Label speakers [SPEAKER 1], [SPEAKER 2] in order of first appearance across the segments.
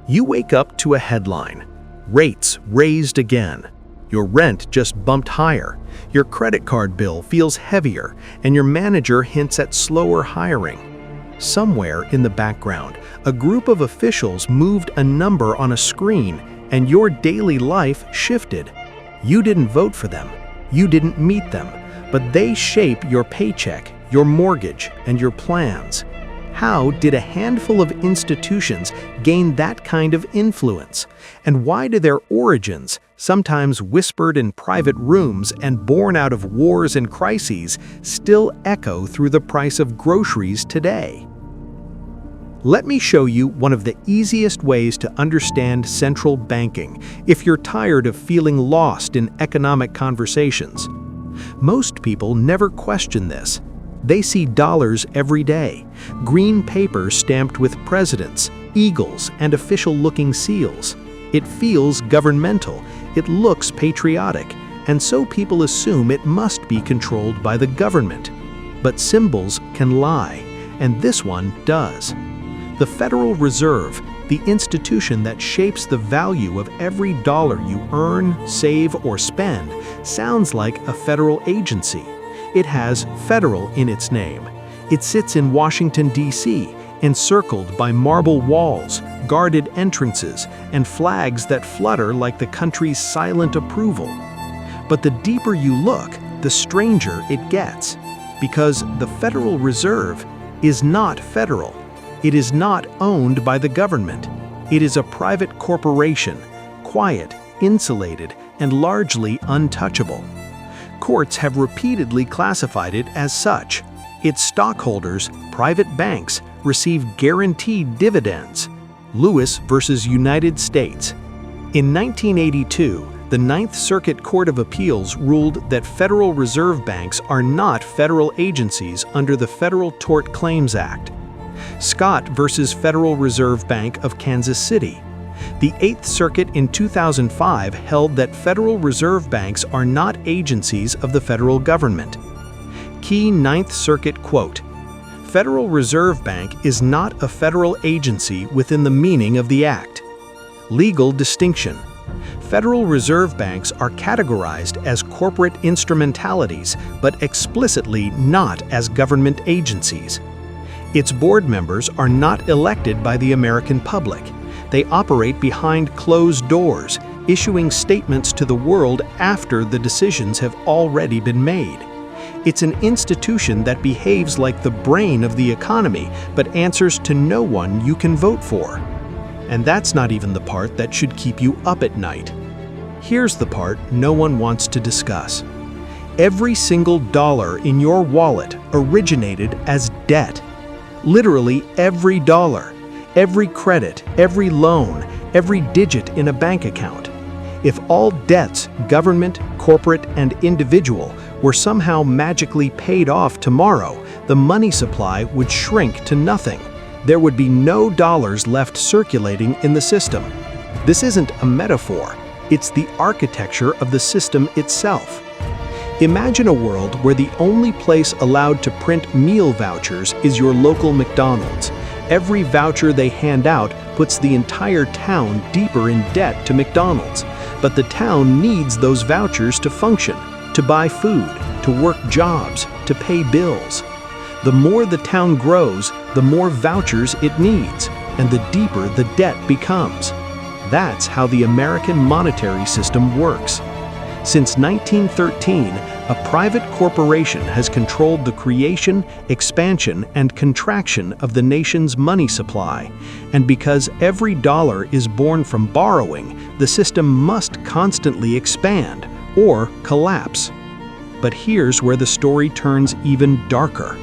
[SPEAKER 1] You wake up to a headline: rates raised again. Your rent just bumped higher, your credit card bill feels heavier, and your manager hints at slower hiring. Somewhere in the background, a group of officials moved a number on a screen, and your daily life shifted. You didn't vote for them, you didn't meet them, but they shape your paycheck, your mortgage, and your plans. How did a handful of institutions gain that kind of influence? And why do their origins, sometimes whispered in private rooms and born out of wars and crises, still echo through the price of groceries today? Let me show you one of the easiest ways to understand central banking if you're tired of feeling lost in economic conversations. Most people never question this. They see dollars every day, green paper stamped with presidents, eagles, and official-looking seals. It feels governmental, it looks patriotic, and so people assume it must be controlled by the government. But symbols can lie, and this one does. The Federal Reserve, the institution that shapes the value of every dollar you earn, save, or spend, sounds like a federal agency. It has federal in its name. It sits in Washington, D.C., encircled by marble walls, guarded entrances, and flags that flutter like the country's silent approval. But the deeper you look, the stranger it gets, because the Federal Reserve is not federal. It is not owned by the government. It is a private corporation, quiet, insulated, and largely untouchable. Courts have repeatedly classified it as such. Its stockholders, private banks, receive guaranteed dividends. Lewis versus United States. In 1982, the Ninth Circuit Court of Appeals ruled that Federal Reserve banks are not federal agencies under the Federal Tort Claims Act. Scott versus Federal Reserve Bank of Kansas City. The Eighth Circuit in 2005 held that Federal Reserve banks are not agencies of the federal government. Key Ninth Circuit quote, "Federal Reserve Bank is not a federal agency within the meaning of the Act." Legal distinction. Federal Reserve banks are categorized as corporate instrumentalities, but explicitly not as government agencies. Its board members are not elected by the American public. They operate behind closed doors, issuing statements to the world after the decisions have already been made. It's an institution that behaves like the brain of the economy, but answers to no one you can vote for. And that's not even the part that should keep you up at night. Here's the part no one wants to discuss. Every single dollar in your wallet originated as debt. Literally every dollar. Every credit, every loan, every digit in a bank account. If all debts, government, corporate, and individual, were somehow magically paid off tomorrow, the money supply would shrink to nothing. There would be no dollars left circulating in the system. This isn't a metaphor, it's the architecture of the system itself. Imagine a world where the only place allowed to print meal vouchers is your local McDonald's. Every voucher they hand out puts the entire town deeper in debt to McDonald's. But the town needs those vouchers to function, to buy food, to work jobs, to pay bills. The more the town grows, the more vouchers it needs, and the deeper the debt becomes. That's how the American monetary system works. Since 1913, a private corporation has controlled the creation, expansion, and contraction of the nation's money supply. And because every dollar is born from borrowing, the system must constantly expand or collapse. But here's where the story turns even darker.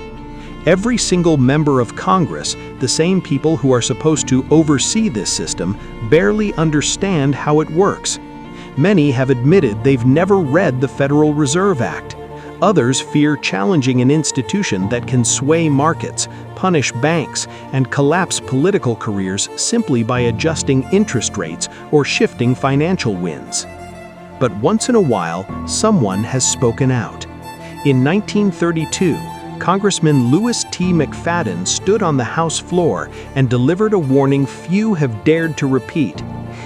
[SPEAKER 1] Every single member of Congress, the same people who are supposed to oversee this system, barely understand how it works. Many have admitted they've never read the Federal Reserve Act. Others fear challenging an institution that can sway markets, punish banks, and collapse political careers simply by adjusting interest rates or shifting financial winds. But once in a while, someone has spoken out. In 1932, Congressman Louis T. McFadden stood on the House floor and delivered a warning few have dared to repeat.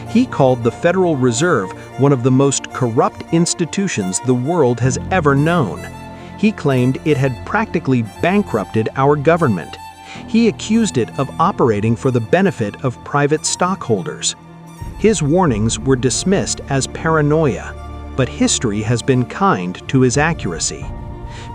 [SPEAKER 1] He called the Federal Reserve one of the most corrupt institutions the world has ever known. He claimed it had practically bankrupted our government. He accused it of operating for the benefit of private stockholders. His warnings were dismissed as paranoia, but history has been kind to his accuracy.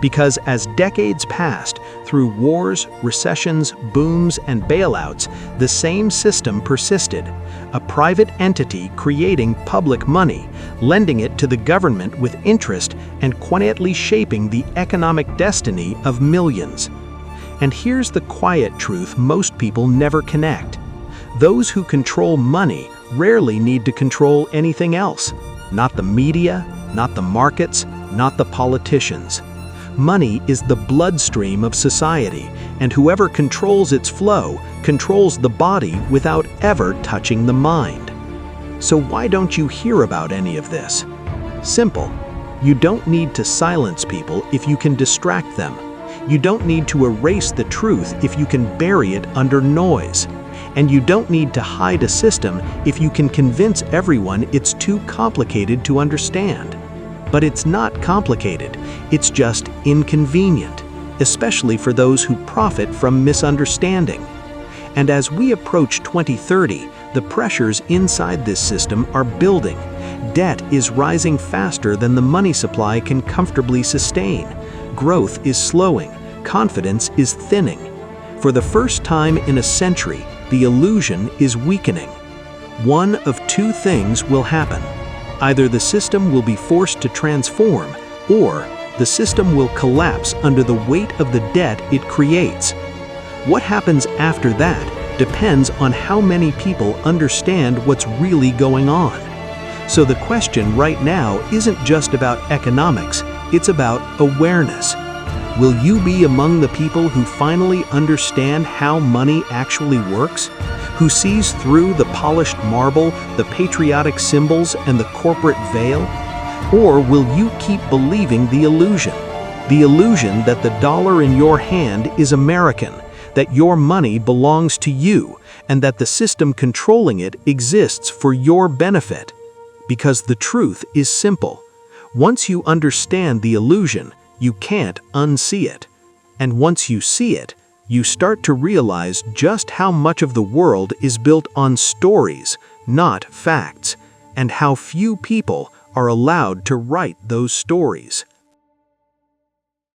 [SPEAKER 1] Because as decades passed, through wars, recessions, booms, and bailouts, the same system persisted, a private entity creating public money, lending it to the government with interest, and quietly shaping the economic destiny of millions. And here's the quiet truth most people never connect. Those who control money rarely need to control anything else. Not the media, not the markets, not the politicians. Money is the bloodstream of society, and whoever controls its flow controls the body without ever touching the mind. So why don't you hear about any of this? Simple. You don't need to silence people if you can distract them. You don't need to erase the truth if you can bury it under noise. And you don't need to hide a system if you can convince everyone it's too complicated to understand. But it's not complicated, it's just inconvenient, especially for those who profit from misunderstanding. And as we approach 2030, the pressures inside this system are building. Debt is rising faster than the money supply can comfortably sustain. Growth is slowing, confidence is thinning. For the first time in a century, the illusion is weakening. One of two things will happen. Either the system will be forced to transform, or the system will collapse under the weight of the debt it creates. What happens after that depends on how many people understand what's really going on. So the question right now isn't just about economics, it's about awareness. Will you be among the people who finally understand how money actually works? Who sees through the polished marble, the patriotic symbols, and the corporate veil? Or will you keep believing the illusion? The illusion that the dollar in your hand is American, that your money belongs to you, and that the system controlling it exists for your benefit. Because the truth is simple. Once you understand the illusion, you can't unsee it. And once you see it, you start to realize just how much of the world is built on stories, not facts, and how few people are allowed to write those stories.